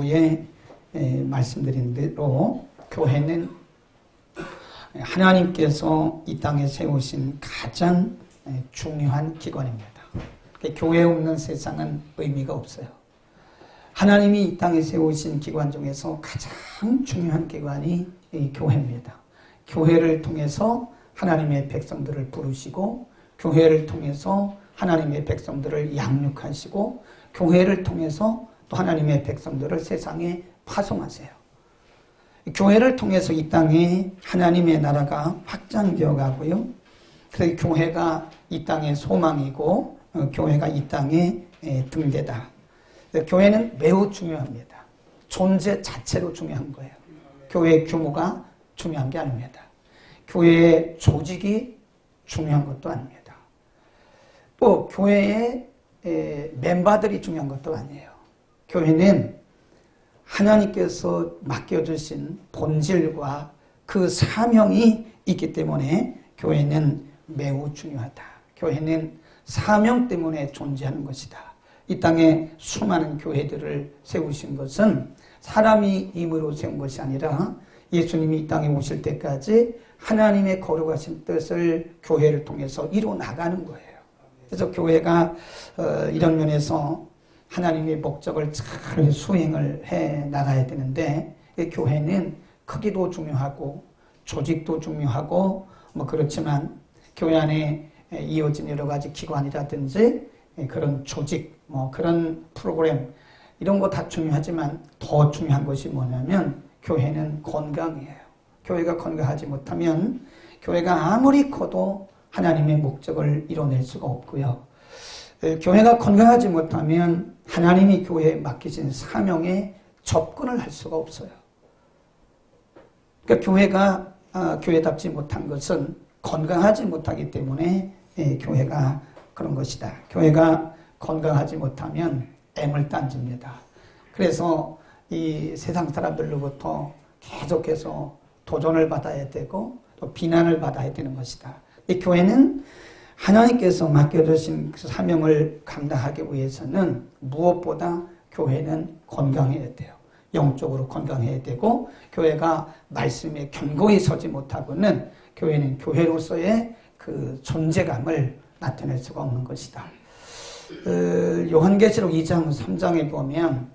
지난주에 말씀드린 대로 교회는 하나님께서 이 땅에 세우신 가장 중요한 기관입니다. 교회 없는 세상은 의미가 없어요. 하나님이 이 땅에 세우신 기관 중에서 가장 중요한 기관이 이 교회입니다. 교회를 통해서 하나님의 백성들을 부르시고, 교회를 통해서 하나님의 백성들을 양육하시고, 교회를 통해서 또 하나님의 백성들을 세상에 파송하세요. 교회를 통해서 이 땅에 하나님의 나라가 확장되어 가고요. 그래서 교회가 이 땅의 소망이고, 교회가 이 땅의 등대다. 교회는 매우 중요합니다. 존재 자체로 중요한 거예요. 교회의 규모가 중요한 게 아닙니다. 교회의 조직이 중요한 것도 아닙니다. 또 교회의 멤버들이 중요한 것도 아니에요. 교회는 하나님께서 맡겨주신 본질과 그 사명이 있기 때문에 교회는 매우 중요하다. 교회는 사명 때문에 존재하는 것이다. 이 땅에 수많은 교회들을 세우신 것은 사람이 힘으로 세운 것이 아니라 예수님이 이 땅에 오실 때까지 하나님의 거룩하신 뜻을 교회를 통해서 이루어 나가는 거예요. 그래서 교회가 이런 면에서 하나님의 목적을 잘 수행을 해 나가야 되는데, 교회는 크기도 중요하고 조직도 중요하고 그렇지만 교회 안에 이어진 여러 가지 기관이라든지 그런 조직, 그런 프로그램 이런 거 다 중요하지만 더 중요한 것이 뭐냐면 교회는 건강이에요. 교회가 건강하지 못하면 교회가 아무리 커도 하나님의 목적을 이뤄낼 수가 없고요. 교회가 건강하지 못하면 하나님이 교회에 맡기신 사명에 접근을 할 수가 없어요. 그러니까 교회가 교회답지 못한 것은 건강하지 못하기 때문에 교회가 그런 것이다. 교회가 건강하지 못하면 애물단지입니다. 그래서 이 세상 사람들로부터 계속해서 도전을 받아야 되고 또 비난을 받아야 되는 것이다. 이 교회는 하나님께서 맡겨주신 그 사명을 감당하기 위해서는 무엇보다 교회는 건강해야 돼요. 영적으로 건강해야 되고, 교회가 말씀에 견고히 서지 못하고는 교회는 교회로서의 그 존재감을 나타낼 수가 없는 것이다. 요한계시록 2장 3장에 보면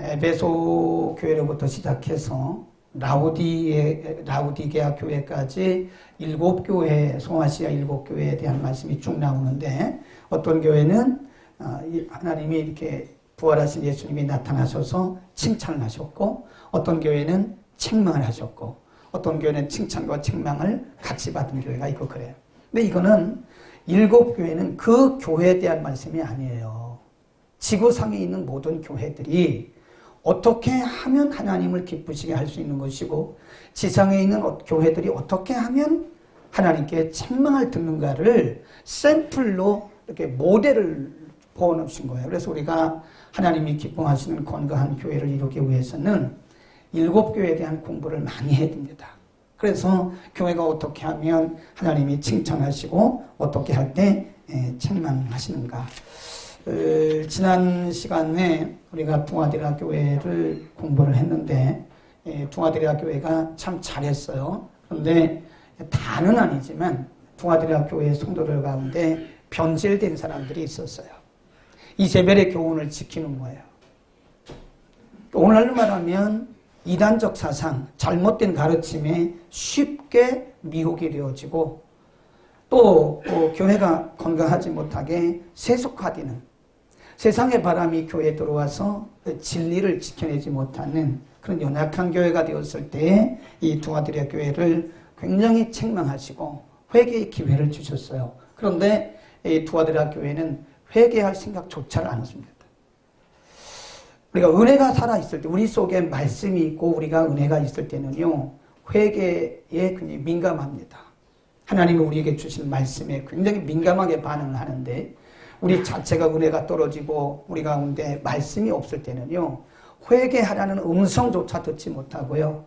에베소 교회로부터 시작해서 라우디게아 교회까지 7교회, 소아시아 7교회에 대한 말씀이 쭉 나오는데, 어떤 교회는 하나님이 이렇게 부활하신 예수님이 나타나셔서 칭찬을 하셨고, 어떤 교회는 책망을 하셨고, 어떤 교회는 칭찬과 책망을 같이 받은 교회가 있고 그래요. 근데 이거는 7교회는 그 교회에 대한 말씀이 아니에요. 지구상에 있는 모든 교회들이 어떻게 하면 하나님을 기쁘시게 할 수 있는 것이고, 지상에 있는 교회들이 어떻게 하면 하나님께 책망을 듣는가를 샘플로 이렇게 모델을 보여놓으신 거예요. 그래서 우리가 하나님이 기뻐하시는 건강한 교회를 이루기 위해서는 7교회에 대한 공부를 많이 해야 됩니다. 그래서 교회가 어떻게 하면 하나님이 칭찬하시고 어떻게 할 때 책망하시는가. 지난 시간에 우리가 둥아디라 교회를 공부를 했는데, 둥아디라 교회가 참 잘했어요. 그런데 다는 아니지만 둥아디라 교회 성도들 가운데 변질된 사람들이 있었어요. 이세벨의 교훈을 지키는 거예요. 오늘날로 말하면 이단적 사상, 잘못된 가르침에 쉽게 미혹이 되어지고, 또 교회가 건강하지 못하게 세속화되는, 세상의 바람이 교회에 들어와서 진리를 지켜내지 못하는 그런 연약한 교회가 되었을 때 이 둥아디라 교회를 굉장히 책망하시고 회개의 기회를 주셨어요. 그런데 이 둥아디라 교회는 회개할 생각조차를 안 했습니다. 우리가 은혜가 살아있을 때, 우리 속에 말씀이 있고 우리가 은혜가 있을 때는요, 회개에 굉장히 민감합니다. 하나님이 우리에게 주신 말씀에 굉장히 민감하게 반응을 하는데, 우리 자체가 은혜가 떨어지고 우리 가운데 말씀이 없을 때는요, 회개하라는 음성조차 듣지 못하고요,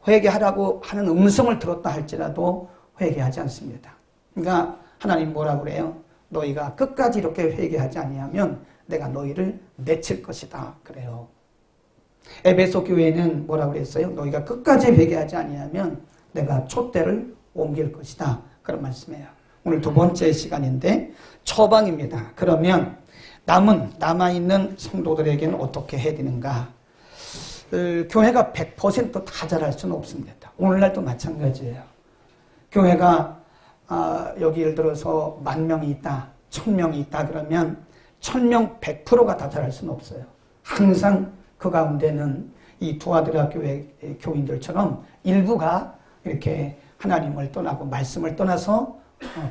회개하라고 하는 음성을 들었다 할지라도 회개하지 않습니다. 그러니까 하나님 뭐라고 그래요? 너희가 끝까지 이렇게 회개하지 아니하면 내가 너희를 내칠 것이다 그래요. 에베소 교회는 뭐라고 그랬어요? 너희가 끝까지 회개하지 아니하면 내가 촛대를 옮길 것이다. 그런 말씀이에요. 오늘 두 번째 시간인데 처방입니다. 그러면 남아있는 성도들에게는 어떻게 해야 되는가? 교회가 100% 다 잘할 수는 없습니다. 오늘날도 마찬가지예요. 교회가 여기 예를 들어서 10,000명이 있다, 1,000명이 있다 그러면 1,000명 100%가 다 잘할 수는 없어요. 항상 그 가운데는 이 두아드라 교회 교인들처럼 일부가 이렇게 하나님을 떠나고 말씀을 떠나서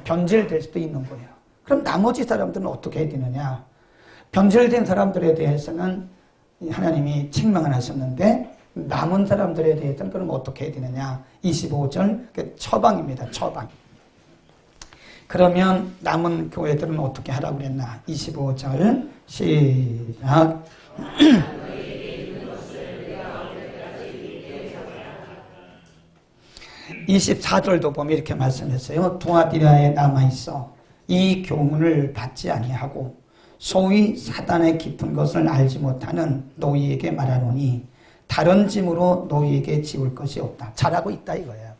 변질될 수도 있는 거예요. 그럼 나머지 사람들은 어떻게 해야 되느냐? 변질된 사람들에 대해서는 하나님이 책망을 하셨는데 남은 사람들에 대해서는 그럼 어떻게 해야 되느냐? 25절 처방입니다. 처방. 그러면 남은 교회들은 어떻게 하라고 그랬나? 25절 시작. 24절도 보면 이렇게 말씀했어요. 두아디라에 남아있어 이 교훈을 받지 아니하고 소위 사단의 깊은 것을 알지 못하는 너희에게 말하노니 다른 짐으로 너희에게 지울 것이 없다. 잘하고 있다 이거예요.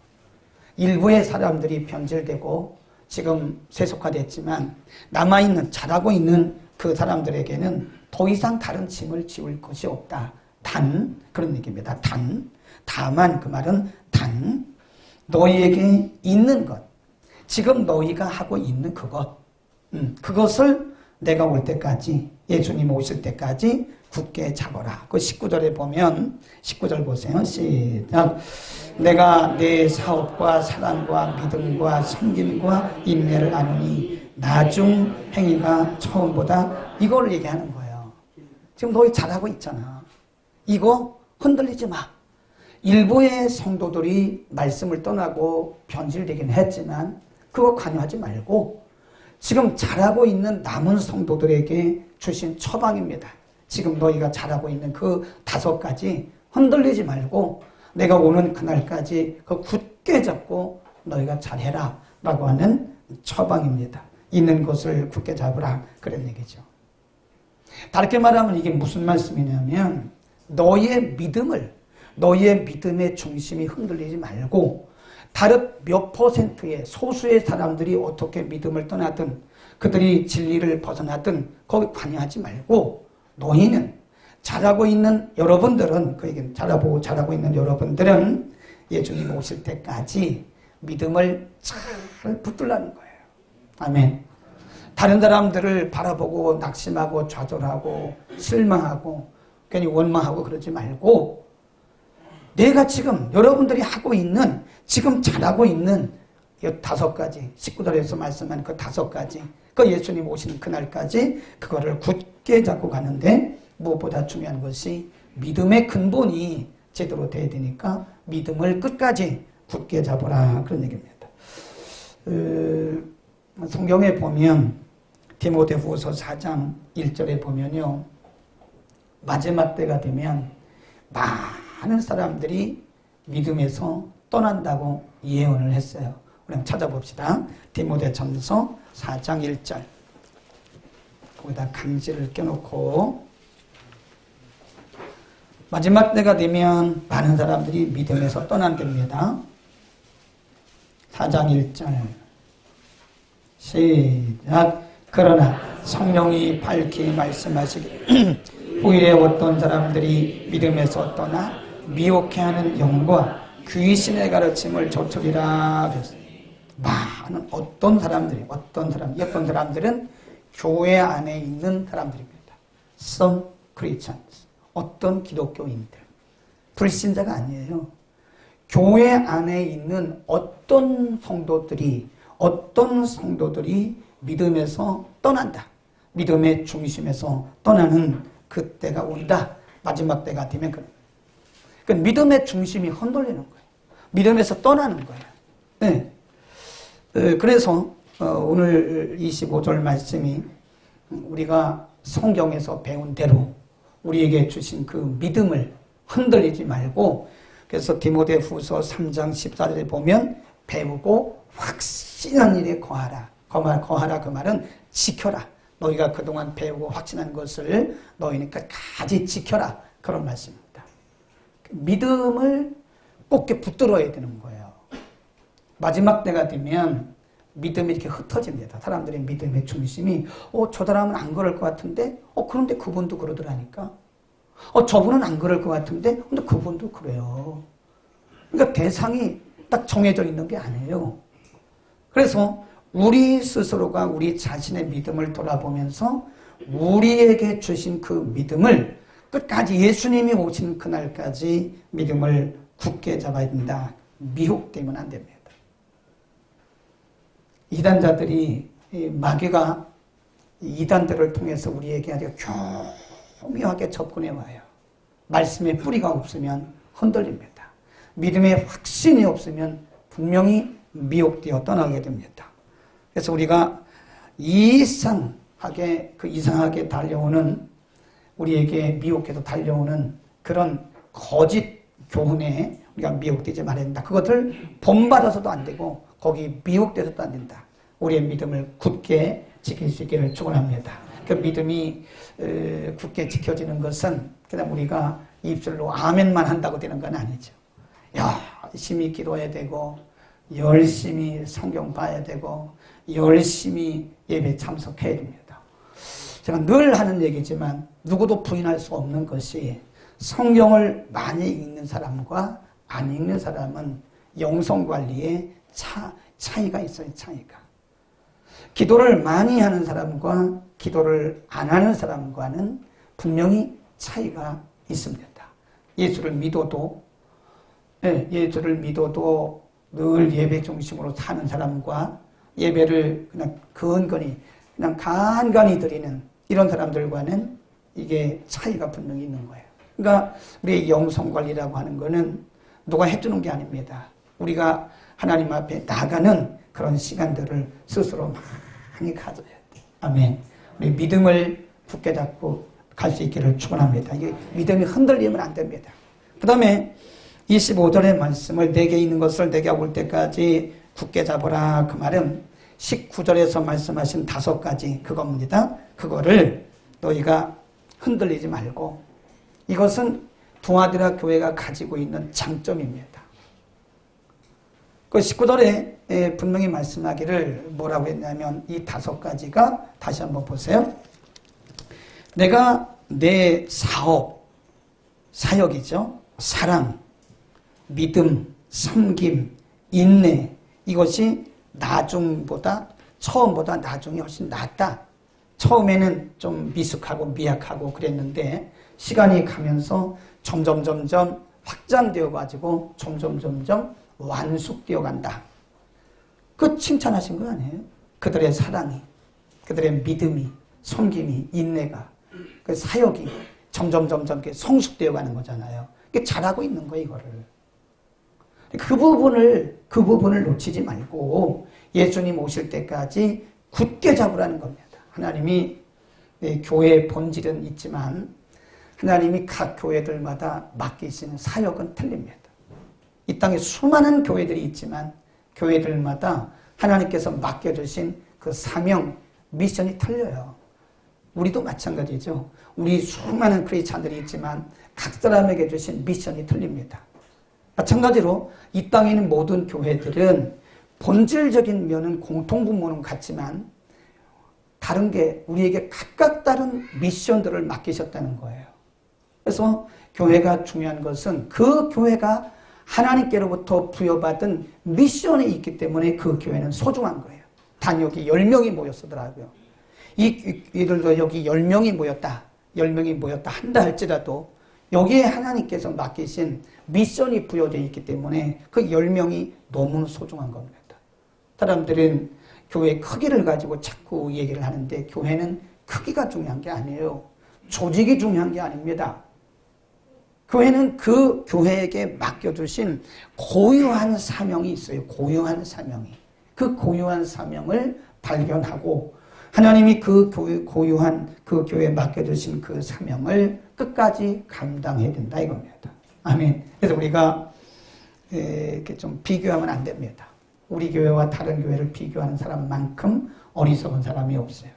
일부의 사람들이 변질되고 지금 세속화됐지만 남아있는 잘하고 있는 그 사람들에게는 더 이상 다른 짐을 지울 것이 없다. 그런 얘기입니다. 다만 그 말은 너희에게 있는 것, 지금 너희가 하고 있는 그것을 내가 올 때까지, 예수님 오실 때까지 굳게 잡아라. 그 19절에 보면 19절 보세요. 시작. 내가 내 사업과 사랑과 믿음과 섬김과 인내를 아노니 나중 행위가 처음보다 이걸 얘기하는 거예요. 지금 너희 잘하고 있잖아. 이거 흔들리지 마. 일부의 성도들이 말씀을 떠나고 변질되긴 했지만 그거 관여하지 말고 지금 잘하고 있는 남은 성도들에게 주신 처방입니다. 지금 너희가 잘하고 있는 그 5가지 흔들리지 말고 내가 오는 그날까지 그 굳게 잡고 너희가 잘해라 라고 하는 처방입니다. 있는 것을 굳게 잡으라 그런 얘기죠. 다르게 말하면 이게 무슨 말씀이냐면 너희의 믿음의 중심이 흔들리지 말고 다른 몇 퍼센트의 소수의 사람들이 어떻게 믿음을 떠나든 그들이 진리를 벗어나든 거기 관여하지 말고 너희는 잘하고 있는 여러분들은 그에게 잘하고 있는 여러분들은 예수님 오실 때까지 믿음을 잘 붙들라는 거예요. 아멘. 다른 사람들을 바라보고 낙심하고 좌절하고 실망하고 괜히 원망하고 그러지 말고 내가 지금 여러분들이 하고 있는 지금 잘하고 있는 5가지 19절에서 말씀한 그 5가지 그 예수님 오시는 그날까지 그거를 굳게 잡고 가는데 무엇보다 중요한 것이 믿음의 근본이 제대로 돼야 되니까 믿음을 끝까지 굳게 잡으라 그런 얘기입니다. 성경에 보면 디모데후서 4장 1절에 보면요. 마지막 때가 되면 많은 사람들이 믿음에서 떠난다고 예언을 했어요. 우리 한번 찾아봅시다. 디모데전서 4장 1절. 거기다 강지를 껴놓고 마지막 때가 되면 많은 사람들이 믿음에서 떠난답니다. 4장 1절 시작. 그러나 성령이 밝히 말씀하시기를 후일에 어떤 사람들이 믿음에서 떠나 미혹해하는 영과 귀신의 가르침을 좇으리라 그랬어요. 많은 어떤 사람들은 교회 안에 있는 사람들입니다. Some Christians. 어떤 기독교인들. 불신자가 아니에요. 교회 안에 있는 어떤 성도들이 믿음에서 떠난다. 믿음의 중심에서 떠나는 그때가 온다. 마지막 때가 되면 그러니까 믿음의 중심이 흔들리는 거예요. 믿음에서 떠나는 거예요. 네. 그래서 오늘 25절 말씀이 우리가 성경에서 배운 대로 우리에게 주신 그 믿음을 흔들리지 말고 그래서 디모데후서 3장 14절에 보면 배우고 확신한 일에 거하라. 거하라 그 말은 지켜라. 너희가 그동안 배우고 확신한 것을 너희는 끝까지 지켜라. 그런 말씀입니다. 믿음을 꼭 이렇게 붙들어야 되는 거예요. 마지막 때가 되면 믿음이 이렇게 흩어집니다. 사람들의 믿음의 중심이 저 사람은 안 그럴 것 같은데 그런데 그분도 그러더라니까. 저분은 안 그럴 것 같은데 근데 그분도 그래요. 그러니까 대상이 딱 정해져 있는 게 아니에요. 그래서 우리 스스로가 우리 자신의 믿음을 돌아보면서 우리에게 주신 그 믿음을 끝까지 예수님이 오신 그날까지 믿음을 굳게 잡아야 된다. 미혹되면 안 됩니다. 이단자들이 마귀가 이단들을 통해서 우리에게 아주 교묘하게 접근해 와요. 말씀의 뿌리가 없으면 흔들립니다. 믿음의 확신이 없으면 분명히 미혹되어 떠나게 됩니다. 그래서 우리가 이상하게 달려오는 우리에게 미혹해서 달려오는 그런 거짓 교훈에 우리가 미혹되지 말아야 된다. 그것을 본받아서도 안 되고 거기 미혹돼서도 안 된다. 우리의 믿음을 굳게 지킬 수 있기를 축원합니다. 그 믿음이 굳게 지켜지는 것은 그냥 우리가 입술로 아멘만 한다고 되는 건 아니죠. 열심히 기도해야 되고 열심히 성경 봐야 되고 열심히 예배 참석해야 됩니다. 제가 늘 하는 얘기지만 누구도 부인할 수 없는 것이 성경을 많이 읽는 사람과 안 읽는 사람은 영성관리에 차이가 있어요. 차이가. 기도를 많이 하는 사람과 기도를 안 하는 사람과는 분명히 차이가 있습니다. 예수를 믿어도 늘 예배 중심으로 사는 사람과 예배를 그냥 근근히 그냥 간간히 드리는 이런 사람들과는 이게 차이가 분명히 있는 거예요. 그러니까 우리의 영성관리라고 하는 거는 누가 해주는 게 아닙니다. 우리가 하나님 앞에 나가는 그런 시간들을 스스로 많이 가져야 돼요. 아멘. 우리 믿음을 굳게 잡고 갈 수 있기를 축원합니다. 이게 믿음이 흔들리면 안 됩니다. 그 다음에 25절의 말씀을 내게 있는 것을 내게 올 때까지 굳게 잡으라. 그 말은 19절에서 말씀하신 5가지 그겁니다. 그거를 너희가 흔들리지 말고 이것은 두아디라 교회가 가지고 있는 장점입니다. 그 19절에 분명히 말씀하기를 뭐라고 했냐면 이 5가지가 다시 한번 보세요. 내가 내 사역이죠. 사랑, 믿음, 섬김, 인내 이것이 처음보다 나중이 훨씬 낫다. 처음에는 좀 미숙하고 미약하고 그랬는데 시간이 가면서 점점 확장되어 가지고 점점 완숙되어 간다. 그 칭찬하신 거 아니에요? 그들의 사랑이, 그들의 믿음이, 섬김이, 인내가, 그 사역이 점점 성숙되어 가는 거잖아요. 잘하고 있는 거예요, 이거를. 그 부분을 놓치지 말고 예수님 오실 때까지 굳게 잡으라는 겁니다. 하나님이 교회의 본질은 있지만 하나님이 각 교회들마다 맡기시는 사역은 틀립니다. 이 땅에 수많은 교회들이 있지만 교회들마다 하나님께서 맡겨주신 그 사명, 미션이 틀려요. 우리도 마찬가지죠. 우리 수많은 크리스찬들이 있지만 각 사람에게 주신 미션이 틀립니다. 마찬가지로 이 땅에 있는 모든 교회들은 본질적인 면은 공통분모는 같지만 다른 게 우리에게 각각 다른 미션들을 맡기셨다는 거예요. 그래서 교회가 중요한 것은 그 교회가 하나님께로부터 부여받은 미션이 있기 때문에 그 교회는 소중한 거예요. 단 여기 10명이 모였더라고요. 이들도 여기 10명이 모였다 한다 할지라도 여기에 하나님께서 맡기신 미션이 부여되어 있기 때문에 그 10명이 너무 소중한 겁니다. 사람들은 교회 크기를 가지고 자꾸 얘기를 하는데 교회는 크기가 중요한 게 아니에요. 조직이 중요한 게 아닙니다. 교회는 그 교회에게 맡겨주신 고유한 사명이 있어요. 고유한 사명이. 그 고유한 사명을 발견하고 하나님이 그 고유한 그 교회에 맡겨주신 그 사명을 끝까지 감당해야 된다 이겁니다. 아멘. 그래서 우리가 이렇게 좀 비교하면 안 됩니다. 우리 교회와 다른 교회를 비교하는 사람만큼 어리석은 사람이 없어요.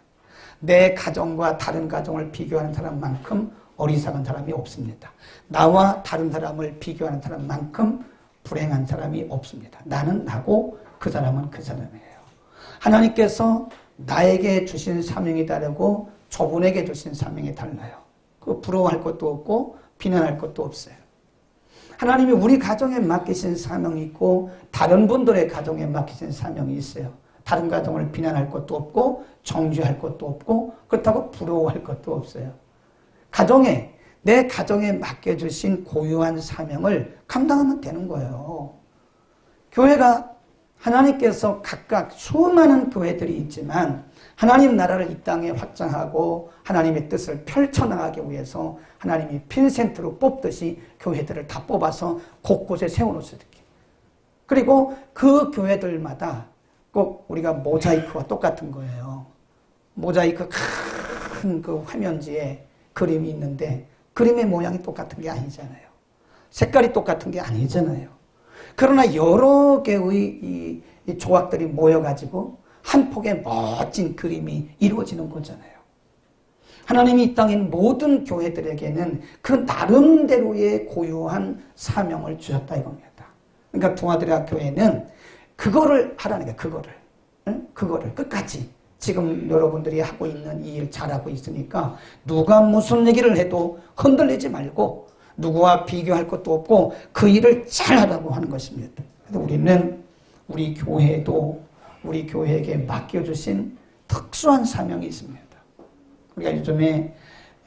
내 가정과 다른 가정을 비교하는 사람만큼 어리석은 사람이 없습니다. 나와 다른 사람을 비교하는 사람만큼 불행한 사람이 없습니다. 나는 나고 그 사람은 그 사람이에요. 하나님께서 나에게 주신 사명이 다르고 저분에게 주신 사명이 달라요. 그 부러워할 것도 없고 비난할 것도 없어요. 하나님이 우리 가정에 맡기신 사명이 있고 다른 분들의 가정에 맡기신 사명이 있어요. 다른 가정을 비난할 것도 없고 정죄할 것도 없고 그렇다고 부러워할 것도 없어요. 내 가정에 맡겨주신 고유한 사명을 감당하면 되는 거예요. 교회가 하나님께서 각각 수많은 교회들이 있지만 하나님 나라를 이 땅에 확장하고 하나님의 뜻을 펼쳐나가기 위해서 하나님이 핀센트로 뽑듯이 교회들을 다 뽑아서 곳곳에 세워놓으셨어요. 그리고 그 교회들마다 꼭 우리가 모자이크와 똑같은 거예요. 모자이크 큰 그 화면지에 그림이 있는데 그림의 모양이 똑같은 게 아니잖아요. 색깔이 똑같은 게 아니잖아요. 그러나 여러 개의 이 조각들이 모여가지고 한 폭의 멋진 그림이 이루어지는 거잖아요. 하나님이 이 땅에 모든 교회들에게는 그 나름대로의 고유한 사명을 주셨다 이겁니다. 그러니까 동아드레아 교회는 그거를 하라는 거예요. 그거를 끝까지 지금 여러분들이 하고 있는 이 일 잘하고 있으니까 누가 무슨 얘기를 해도 흔들리지 말고 누구와 비교할 것도 없고 그 일을 잘하라고 하는 것입니다. 그래서 우리는 우리 교회에도 우리 교회에게 맡겨주신 특수한 사명이 있습니다. 우리가 요즘에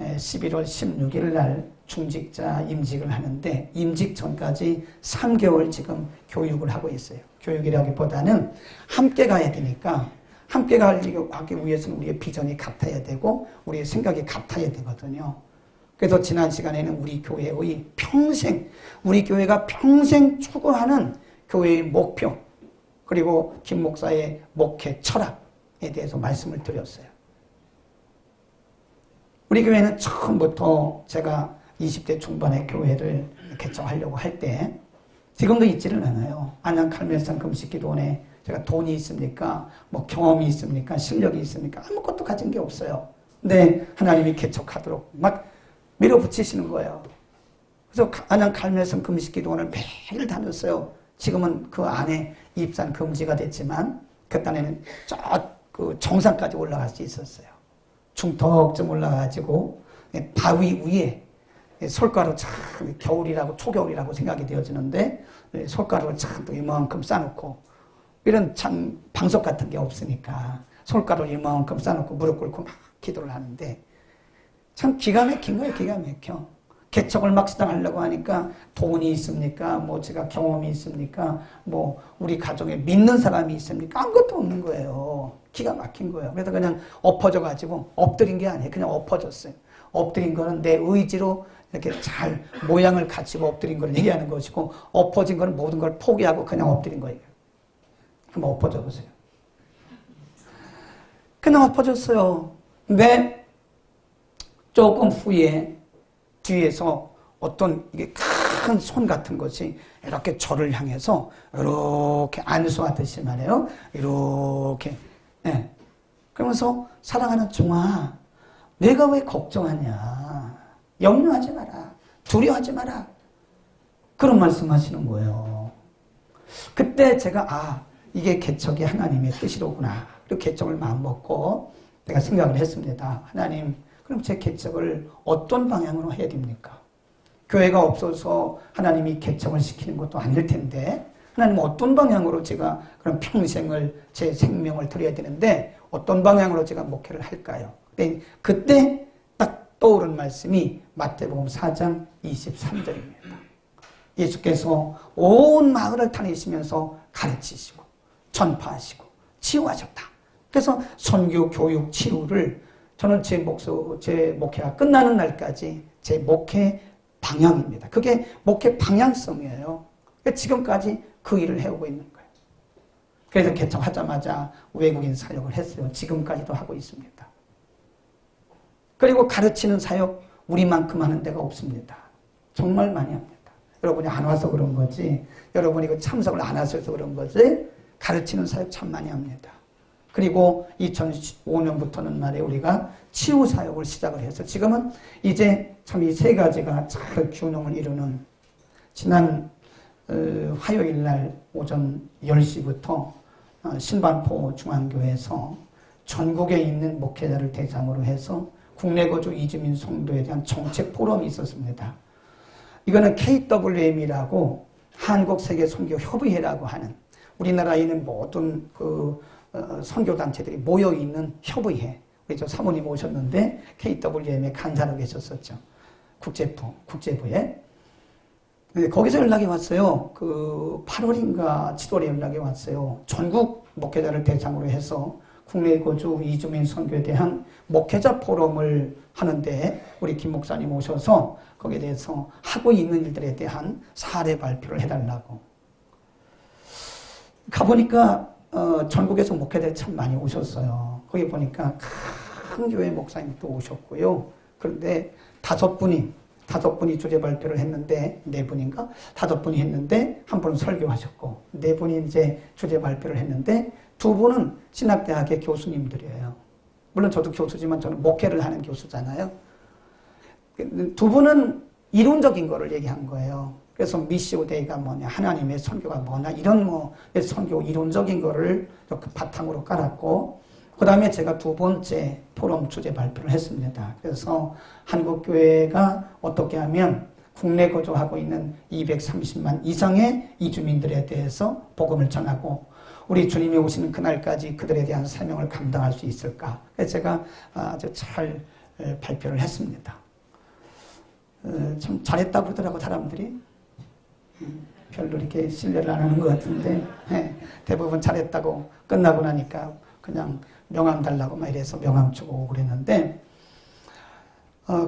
11월 16일 날 중직자 임직을 하는데 임직 전까지 3개월 지금 교육을 하고 있어요. 교육이라기보다는 함께 가야 되니까 함께 가기 위해서는 우리의 비전이 같아야 되고 우리의 생각이 같아야 되거든요. 그래서 지난 시간에는 우리 교회의 우리 교회가 평생 추구하는 교회의 목표, 그리고 김 목사의 목회 철학에 대해서 말씀을 드렸어요. 우리 교회는 처음부터 제가 20대 중반에 교회를 개척하려고 할 때 지금도 있지를 않아요. 안양 칼멜산 금식기도원에 제가 돈이 있습니까? 뭐 경험이 있습니까? 실력이 있습니까? 아무것도 가진 게 없어요. 근데 하나님이 개척하도록 막 밀어붙이시는 거예요. 그래서 안양 칼멜산 금식기도원을 매일 다녔어요. 지금은 그 안에 입산 금지가 됐지만 그때는 그 정상까지 올라갈 수 있었어요. 중턱쯤 올라가지고 바위 위에 솔가루 참 겨울이라고 초겨울이라고 생각이 되어지는데 솔가루를 참 또 이만큼 싸놓고 이런 참 방석 같은 게 없으니까 솔가루를 이만큼 싸놓고 무릎 꿇고 막 기도를 하는데 참 기가 막힌 거예요. 기가 막혀. 개척을 막 시작하려고 하니까 돈이 있습니까? 뭐 제가 경험이 있습니까? 뭐 우리 가정에 믿는 사람이 있습니까? 아무것도 없는 거예요. 기가 막힌 거예요. 그래서 그냥 엎어져가지고 엎드린 게 아니에요. 그냥 엎어졌어요. 엎드린 거는 내 의지로 이렇게 잘 모양을 갖추고 엎드린 걸 얘기하는 것이고 엎어진 거는 모든 걸 포기하고 그냥 엎드린 거예요. 한번 엎어져 보세요. 그냥 엎어졌어요. 근데 조금 후에 뒤에서 어떤 이게 큰 손 같은 것이 이렇게 저를 향해서 이렇게 안수하듯이 말해요. 이렇게. 네. 그러면서 사랑하는 종아, 내가 왜 걱정하냐. 염려하지 마라. 두려워하지 마라. 그런 말씀하시는 거예요. 그때 제가 이게 개척이 하나님의 뜻이로구나. 그리고 개척을 마음먹고 내가 생각을 했습니다. 하나님, 그럼 제 개척을 어떤 방향으로 해야 됩니까? 교회가 없어서 하나님이 개척을 시키는 것도 아닐 텐데 하나님 어떤 방향으로 제가 그런 평생을 제 생명을 드려야 되는데 어떤 방향으로 제가 목회를 할까요? 그때 딱 떠오른 말씀이 마태복음 4장 23절입니다. 예수께서 온 마을을 다니시면서 가르치시고 전파하시고 치유하셨다. 그래서 선교, 교육, 치유를 저는 제 목회가 끝나는 날까지 제 목회 방향입니다. 그게 목회 방향성이에요. 지금까지 그 일을 해오고 있는 거예요. 그래서 개척하자마자 외국인 사역을 했어요. 지금까지도 하고 있습니다. 그리고 가르치는 사역 우리만큼 하는 데가 없습니다. 정말 많이 합니다. 여러분이 안 와서 그런 거지, 여러분이 그 참석을 안 하셔서 그런 거지, 가르치는 사역 참 많이 합니다. 그리고 2005년부터는 말에 우리가 치유 사역을 시작을 해서 지금은 이제 참 이 세 가지가 잘 균형을 이루는 지난 화요일 날 오전 10시부터 신반포 중앙교회에서 전국에 있는 목회자를 대상으로 해서 국내 거주 이주민 성도에 대한 정책 포럼이 있었습니다. 이거는 KWM이라고 한국세계선교협의회라고 하는 우리나라에 있는 모든 선교단체들이 모여있는 협의회. 우리 저 사모님 오셨는데 KWM에 간사로 계셨었죠. 국제부에. 거기서 연락이 왔어요. 8월인가 7월에 연락이 왔어요. 전국 목회자를 대상으로 해서 국내 거주 이주민 선교에 대한 목회자 포럼을 하는데 우리 김 목사님 오셔서 거기에 대해서 하고 있는 일들에 대한 사례 발표를 해달라고. 가보니까 전국에서 목회자들이 참 많이 오셨어요. 거기 보니까 큰 교회 목사님도 오셨고요. 그런데 다섯 분이 주제 발표를 했는데, 4분인가? 5분이 했는데, 한 분은 설교하셨고, 4분이 이제 주제 발표를 했는데, 2분은 신학대학의 교수님들이에요. 물론 저도 교수지만 저는 목회를 하는 교수잖아요. 2분은 이론적인 거를 얘기한 거예요. 그래서 미시오데이가 뭐냐, 하나님의 선교가 뭐냐, 이런 선교 이론적인 거를 바탕으로 깔았고, 그 다음에 제가 2번째 포럼 주제 발표를 했습니다. 그래서 한국교회가 어떻게 하면 국내 거주하고 있는 230만 이상의 이주민들에 대해서 복음을 전하고 우리 주님이 오시는 그날까지 그들에 대한 사명을 감당할 수 있을까. 그래서 제가 아주 잘 발표를 했습니다. 참 잘했다고 그러더라고 사람들이. 별로 이렇게 신뢰를 안 하는 것 같은데 대부분 잘했다고 끝나고 나니까 그냥 명함 달라고 막 이래서 명함 주고 그랬는데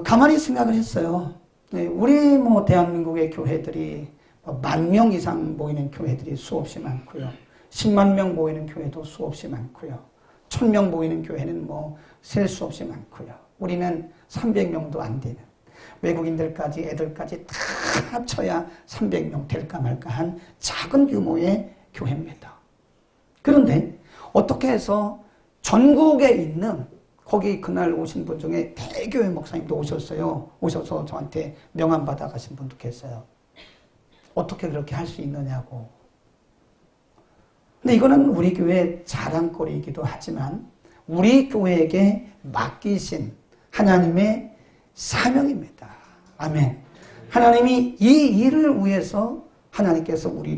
가만히 생각을 했어요. 우리 대한민국의 교회들이 10,000명 이상 모이는 교회들이 수없이 많고요. 10만 명 모이는 교회도 수없이 많고요. 1,000명 모이는 교회는 셀 수 없이 많고요. 우리는 300명도 안 되는 외국인들까지 애들까지 다 합쳐야 300명 될까 말까 한 작은 규모의 교회입니다. 그런데 어떻게 해서 전국에 있는 거기 그날 오신 분 중에 대교회 목사님도 오셨어요. 오셔서 저한테 명함 받아가신 분도 계세요. 어떻게 그렇게 할 수 있느냐고. 근데 이거는 우리 교회의 자랑거리이기도 하지만 우리 교회에게 맡기신 하나님의 사명입니다. 아멘. 하나님이 이 일을 위해서 하나님께서 우리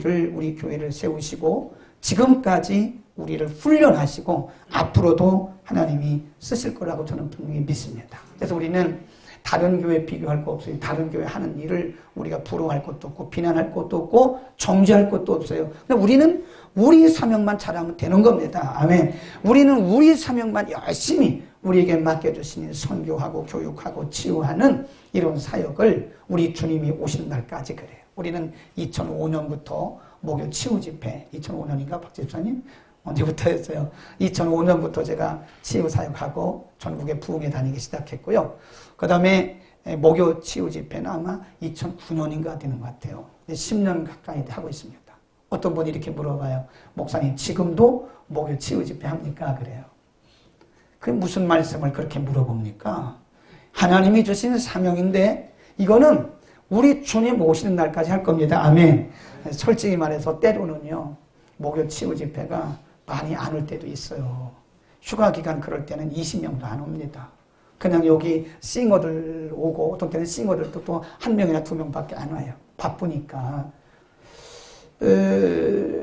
교회를 세우시고 지금까지 우리를 훈련하시고 앞으로도 하나님이 쓰실 거라고 저는 분명히 믿습니다. 그래서 우리는 다른 교회 비교할 거 없어요. 다른 교회 하는 일을 우리가 부러워할 것도 없고 비난할 것도 없고 정죄할 것도 없어요. 근데 우리는 우리 사명만 잘하면 되는 겁니다. 아멘. 우리는 우리 사명만 열심히 우리에게 맡겨주시니 선교하고 교육하고 치유하는 이런 사역을 우리 주님이 오시는 날까지 그래요. 우리는 2005년부터 목요 치유 집회, 2005년인가 박 집사님? 언제부터 했어요? 2005년부터 제가 치유 사역하고 전국에 부흥회 다니기 시작했고요. 그 다음에 목요 치유 집회는 아마 2009년인가 되는 것 같아요. 10년 가까이 하고 있습니다. 어떤 분이 이렇게 물어봐요. 목사님 지금도 목요 치유 집회 합니까? 그래요. 그게 무슨 말씀을 그렇게 물어봅니까? 하나님이 주신 사명인데 이거는 우리 주님 오시는 날까지 할 겁니다. 아멘. 솔직히 말해서 때로는요. 목요 치유 집회가 많이 안 올 때도 있어요. 휴가 기간 그럴 때는 20명도 안 옵니다. 그냥 여기 싱어들 오고 어떤 때는 싱어들도 또 1명이나 2명밖에 안 와요. 바쁘니까.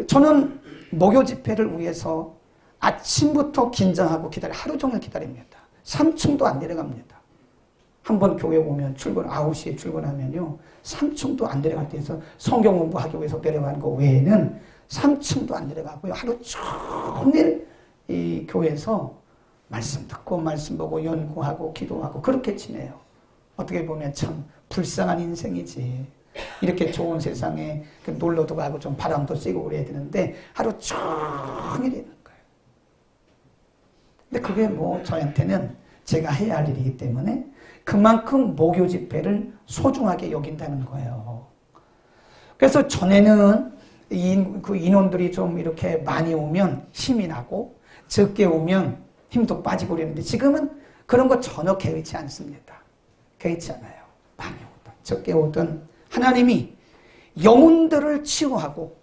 저는 목요 집회를 위해서 아침부터 긴장하고 하루 종일 기다립니다. 3층도 안 내려갑니다. 한번 교회 오면 9시에 출근하면요. 3층도 안 내려갈 때에서 성경 공부하기 위해서 내려가는 거 외에는 3층도 안 내려가고요. 하루 종일 이 교회에서 말씀 듣고 말씀 보고 연구하고 기도하고 그렇게 지내요. 어떻게 보면 참 불쌍한 인생이지. 이렇게 좋은 세상에 놀러도 가고 좀 바람도 쐬고 그래야 되는데 하루 종일 있는 거예요. 근데 그게 저한테는 제가 해야 할 일이기 때문에 그만큼 목요 집회를 소중하게 여긴다는 거예요. 그래서 전에는 그 인원들이 좀 이렇게 많이 오면 힘이 나고 적게 오면 힘도 빠지고 그랬는데 지금은 그런 거 전혀 개의치 않습니다. 개의치 않아요. 많이 오든 적게 오든 하나님이 영혼들을 치유하고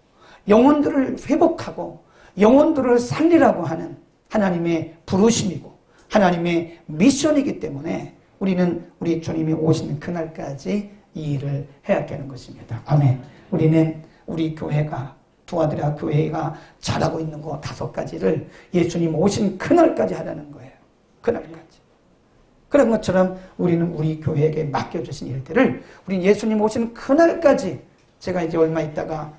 영혼들을 회복하고 영혼들을 살리라고 하는 하나님의 부르심이고 하나님의 미션이기 때문에 우리는 우리 주님이 오시는 그날까지 이 일을 해야 되는 것입니다. 아멘. 우리는 우리 교회가 두아드라 교회가 잘하고 있는 거 5가지를 예수님 오신 그날까지 하라는 거예요. 그날까지. 그런 것처럼 우리는 우리 교회에게 맡겨주신 일들을 우리 예수님 오시는 그날까지 제가 이제 얼마 있다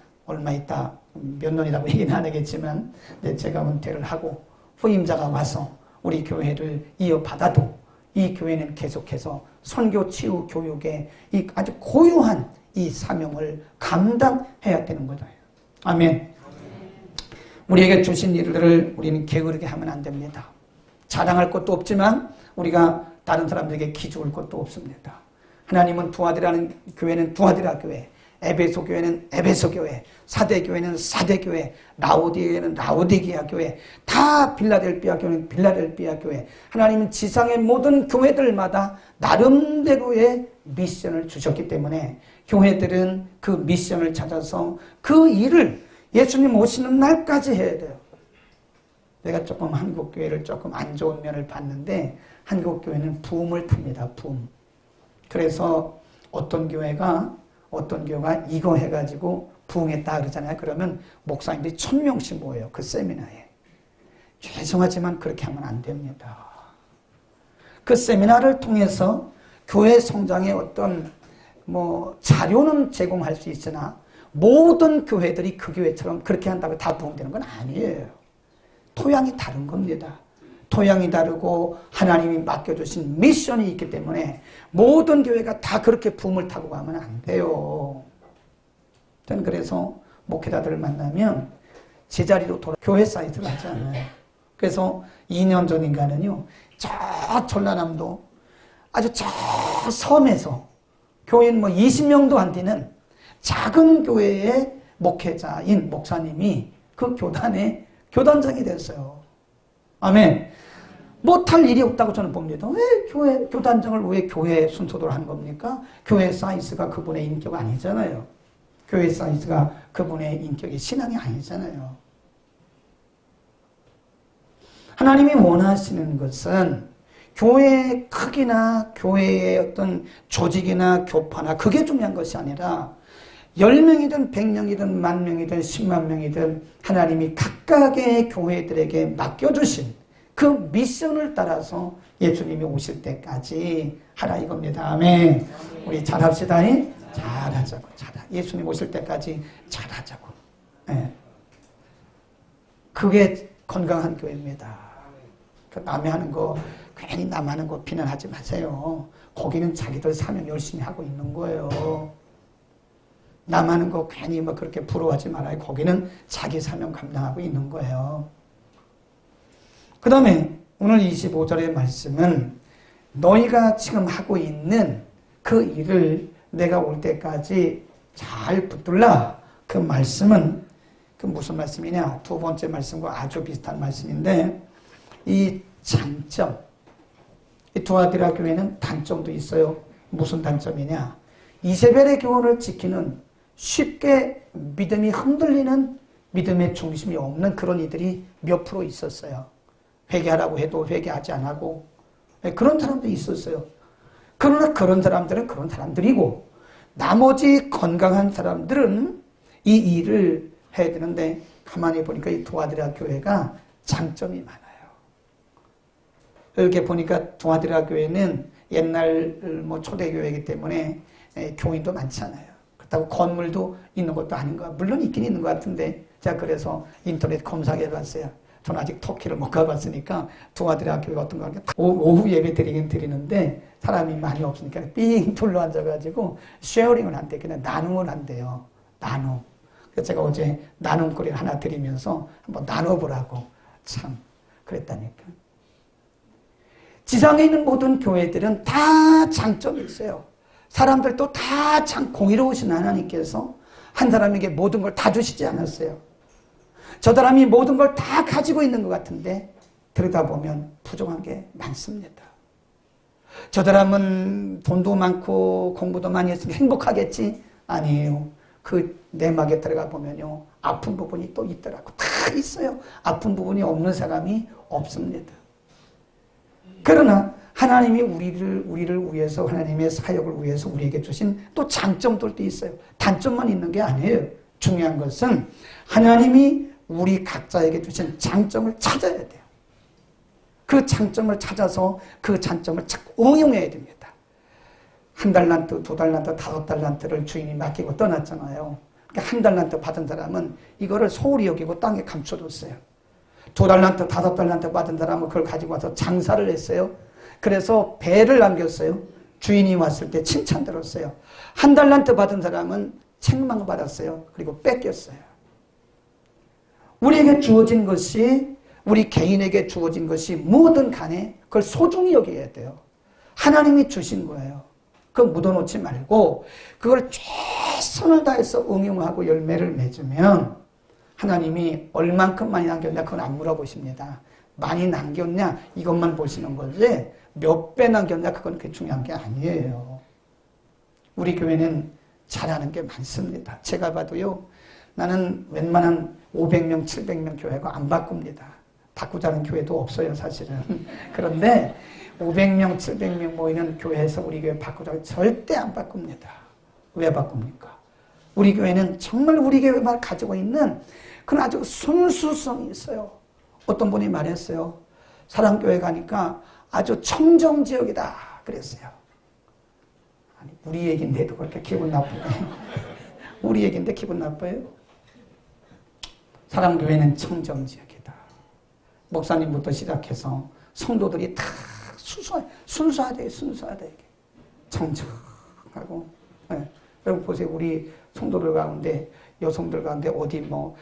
몇 년이라고 얘기는 안 하겠지만 제가 은퇴를 하고 후임자가 와서 우리 교회를 이어받아도 이 교회는 계속해서 선교 치유 교육의 이 아주 고유한 이 사명을 감당해야 되는 거다. 아멘. 우리에게 주신 일들을 우리는 게으르게 하면 안 됩니다. 자랑할 것도 없지만 우리가 다른 사람들에게 기죽을 것도 없습니다. 하나님은 두아드라는 교회는 두아드라 교회, 에베소 교회는 에베소 교회, 사대 교회는 사대 교회, 라오디게는 라오디게아 교회, 다 빌라델비아 교회는 빌라델비아 교회. 하나님은 지상의 모든 교회들마다 나름대로의 미션을 주셨기 때문에 교회들은 그 미션을 찾아서 그 일을 예수님 오시는 날까지 해야 돼요. 내가 조금 한국 교회를 조금 안 좋은 면을 봤는데 한국 교회는 붐을 탑니다. 붐. 그래서 어떤 교회가 이거 해가지고 부흥했다 그러잖아요. 그러면 목사님들이 1000명씩 모여요. 그 세미나에. 죄송하지만 그렇게 하면 안 됩니다. 그 세미나를 통해서 교회 성장의 어떤 자료는 제공할 수 있으나 모든 교회들이 그 교회처럼 그렇게 한다고 다 부흥되는 건 아니에요. 토양이 다른 겁니다. 토양이 다르고 하나님이 맡겨주신 미션이 있기 때문에 모든 교회가 다 그렇게 붐을 타고 가면 안 돼요. 저는 그래서 목회자들을 만나면 제자리로 교회 사이트를 하잖아요. 그래서 2년 전인가는요, 저 전라남도 아주 저 섬에서 교인 20명도 안 되는 작은 교회의 목회자인 목사님이 그 교단의 교단장이 됐어요. 아멘. 못할 일이 없다고 저는 봅니다. 왜 교단장을 왜 교회 순서대로 하는 겁니까? 교회 사이즈가 그분의 인격 아니잖아요. 교회 사이즈가 그분의 인격이 신앙이 아니잖아요. 하나님이 원하시는 것은 교회의 크기나 교회의 어떤 조직이나 교파나 그게 중요한 것이 아니라 10명이든 100명이든 10,000명이든 10만 명이든 하나님이 각각의 교회들에게 맡겨주신 그 미션을 따라서 예수님이 오실 때까지 하라 이겁니다. 아멘. 우리 잘합시다. 잘하자고. 예수님 오실 때까지 잘하자고. 네. 그게 건강한 교회입니다. 남이 하는 거 괜히 남 하는 거 비난하지 마세요. 거기는 자기들 사명 열심히 하고 있는 거예요. 남 하는 거 괜히 그렇게 부러워하지 말아요. 거기는 자기 사명 감당하고 있는 거예요. 그 다음에 오늘 25절의 말씀은 너희가 지금 하고 있는 그 일을 내가 올 때까지 잘 붙들라. 그 말씀은 그 무슨 말씀이냐? 두 번째 말씀과 아주 비슷한 말씀인데 이 장점, 이 두아디라 교회는 단점도 있어요. 무슨 단점이냐? 이세벨의 교훈을 지키는 쉽게 믿음이 흔들리는 믿음의 중심이 없는 그런 이들이 몇 프로 있었어요. 회개하라고 해도 회개하지 안 하고 그런 사람도 있었어요. 그러나 그런 사람들은 그런 사람들이고 나머지 건강한 사람들은 이 일을 해야 되는데 가만히 보니까 이 두아디라 교회가 장점이 많아요. 이렇게 보니까 두아디라 교회는 옛날 초대교회이기 때문에 교인도 많잖아요. 그렇다고 건물도 있는 것도 아닌 거 물론 있긴 있는 것 같은데 제가 그래서 인터넷 검색해봤어요. 저는 아직 터키를 못 가봤으니까 두아디라 교회가 어떤 거 오후 예배 드리는데 사람이 많이 없으니까 삥 둘러 앉아가지고 쉐어링을 한대. 그냥 나눔을 한대요. 나눔. 그래서 제가 어제 나눔거리를 하나 드리면서 한번 나눠보라고 참 그랬다니까. 지상에 있는 모든 교회들은 다 장점이 있어요. 사람들도 다 참 공의로우신 하나님께서 한 사람에게 모든 걸 다 주시지 않았어요. 저 사람이 모든 걸 다 가지고 있는 것 같은데 들여다보면 부족한 게 많습니다. 저 사람은 돈도 많고 공부도 많이 했으면 행복하겠지? 아니에요. 그 내막에 들어가 보면요, 아픈 부분이 또 있더라고. 다 있어요. 아픈 부분이 없는 사람이 없습니다. 그러나 하나님이 우리를 위해서, 하나님의 사역을 위해서 우리에게 주신 또 장점들도 있어요. 단점만 있는 게 아니에요. 중요한 것은 하나님이 우리 각자에게 주신 장점을 찾아야 돼요. 그 장점을 찾아서 그 장점을 자꾸 응용해야 됩니다. 1달란트, 2달란트, 5달란트를 주인이 맡기고 떠났잖아요. 그러니까 1달란트 받은 사람은 이거를 소홀히 여기고 땅에 감춰뒀어요. 2달란트, 5달란트 받은 사람은 그걸 가지고 와서 장사를 했어요. 그래서 배를 남겼어요. 주인이 왔을 때 칭찬 들었어요. 1달란트 받은 사람은 책망받았어요. 그리고 뺏겼어요. 우리에게 주어진 것이, 우리 개인에게 주어진 것이 뭐든 간에 그걸 소중히 여겨야 돼요. 하나님이 주신 거예요. 그거 묻어놓지 말고 그걸 최선을 다해서 응용하고 열매를 맺으면 하나님이 얼만큼 많이 남겼냐 그건 안 물어보십니다. 많이 남겼냐 이것만 보시는 거지 몇 배 남겼냐 그건 그렇게 중요한 게 아니에요. 우리 교회는 잘하는 게 많습니다. 제가 봐도요, 나는 웬만한 500명, 700명 교회가 안 바꿉니다. 바꾸자는 교회도 없어요, 사실은. 그런데 500명, 700명 모이는 교회에서 우리 교회 바꾸자고 절대 안 바꿉니다. 왜 바꿉니까? 우리 교회는 정말 우리 교회만 가지고 있는 그런 아주 순수성이 있어요. 어떤 분이 말했어요. 사랑교회 가니까 아주 청정지역이다 그랬어요. 아니, 우리 얘기인데도 그렇게 기분 나쁘네. 우리 얘기인데 기분 나빠요? 사랑교회는 청정지역이다. 목사님부터 시작해서 성도들이 다 순수하대. 청정하고. 네. 여러분 보세요. 우리 성도들 가운데, 여성들 가운데 어디 뭐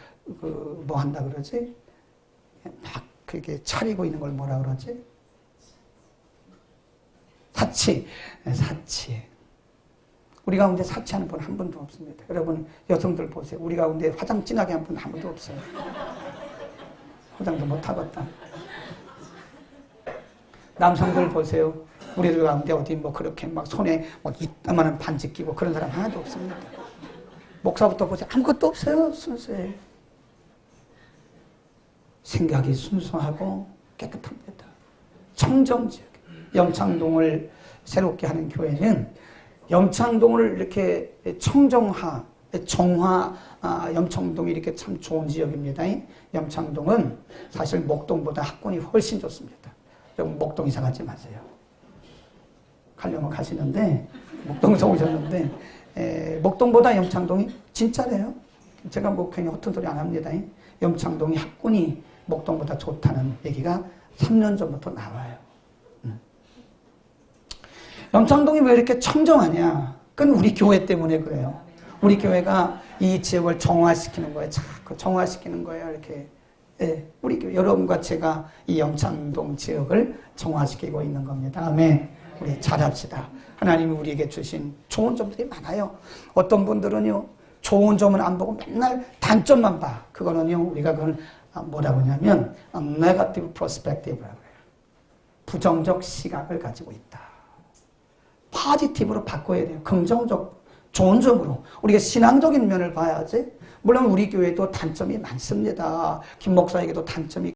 한다 그러지? 막 그게 차리고 있는 걸 뭐라 그러지? 사치. 우리 가운데 사치하는 분 한 분도 없습니다. 여러분 여성들 보세요. 우리 가운데 화장 진하게 한 분 한 분도 없어요. 화장도 못 하겠다. 남성들 보세요. 우리들 가운데 어디 뭐 그렇게 막 손에 뭐 이따만한 반지 끼고 그런 사람 하나도 없습니다. 목사부터 보세요. 아무것도 없어요. 순수해요. 생각이 순수하고 깨끗합니다. 청정지역. 염창동을 새롭게 하는 교회는 염창동을 이렇게 정화, 염창동이 이렇게 참 좋은 지역입니다. 염창동은 사실 목동보다 학군이 훨씬 좋습니다. 여러분 목동 이사 가지 마세요. 가려면 가시는데 목동에서 오셨는데 목동보다 염창동이 진짜래요. 제가 뭐 괜히 허튼 소리 안 합니다. 염창동이 학군이 목동보다 좋다는 얘기가 3년 전부터 나와요. 염창동이 왜 이렇게 청정하냐? 그건 우리 교회 때문에 그래요. 우리 교회가 이 지역을 정화시키는 거예요. 자꾸 정화시키는 거예요. 이렇게. 예, 우리 교회, 여러분과 제가 이 염창동 지역을 정화시키고 있는 겁니다. 아멘. 우리 잘합시다. 하나님이 우리에게 주신 좋은 점들이 많아요. 어떤 분들은요, 좋은 점은 안 보고 맨날 단점만 봐. 그거는요, 우리가 그걸 뭐라고 하냐면, negative perspective라고 해요. 부정적 시각을 가지고 있다. 포지티브로 바꿔야 돼요. 긍정적, 좋은 점으로. 우리가 신앙적인 면을 봐야지. 물론 우리 교회도 단점이 많습니다. 김 목사에게도 단점이